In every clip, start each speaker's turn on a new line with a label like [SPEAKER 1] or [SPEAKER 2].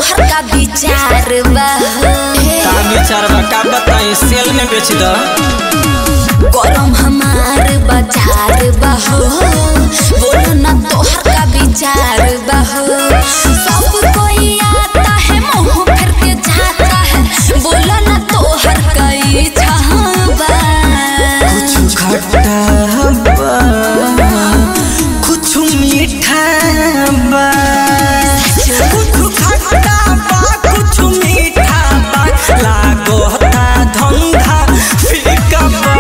[SPEAKER 1] तोहर का विचार बा
[SPEAKER 2] का विचार बा का बताई सेल में बेच द
[SPEAKER 1] गरम हमार बाजार बा बोलो ना तोहर का विचार बा सब कोई आता है मुंह फिर के जाता है बोलो ना तोहर का इच्छा बा
[SPEAKER 2] कुछ खट्टा बा कुछ मीठा बा कुछ खट्टा बा कुछ मीठा बा लागोता धंधा फीका बा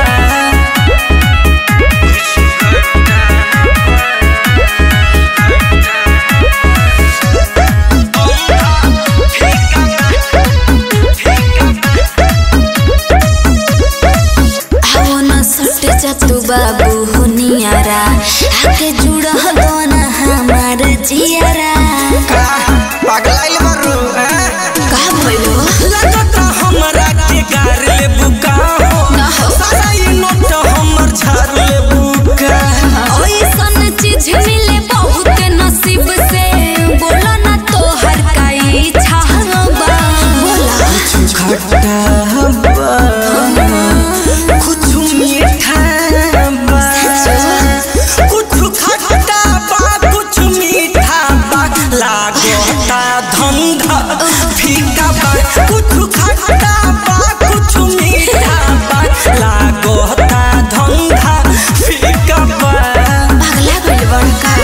[SPEAKER 1] तू बाबू हुनियारा आके जुड़ा दोना हमार जियारा
[SPEAKER 2] का पगलाइल बारू
[SPEAKER 1] का भइलो
[SPEAKER 2] लगता हमरा के गार ले बुका
[SPEAKER 1] ना हो
[SPEAKER 2] सारा ये नोट हमर झाड़ ले बुका
[SPEAKER 1] ओइसन चीज मिले बहुत नसीब से बोला ना तोहर का इच्छा बा बोला
[SPEAKER 2] कुछ खट्टा बा कुछ मीठा बा कुछ खट्टा बा कुछ मीठा बा लागोता धंधा फीका बा कुछ खट्टा बा कुछ मीठा बा लागोता धंधा फीका बा
[SPEAKER 1] पगला गइल बड़का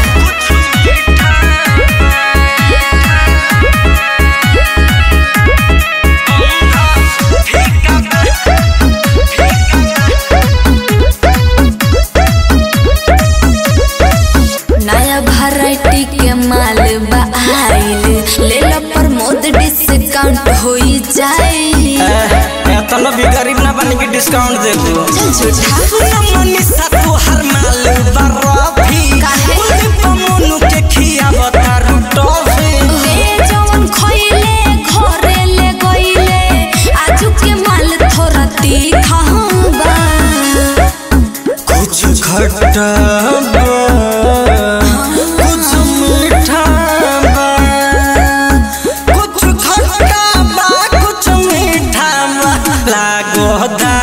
[SPEAKER 1] नया वैरायटी के माल बा आइल ले लो प्रमोद डिस्काउंट होई जाए
[SPEAKER 2] एतना भी गरीब ना बन के डिस्काउंट दे दो
[SPEAKER 1] चल झूठा
[SPEAKER 2] मनीषा तोहर माल बरफी कुल पमनु के खिया बता टॉफी
[SPEAKER 1] ए जवन खोइले घरे ले गइले आजू के माल थोड़ा तीखा बा
[SPEAKER 2] कुछ खट्टा बा कुछ मीठा बा कुछ खट्टा बा कुछ मीठा बा लागोता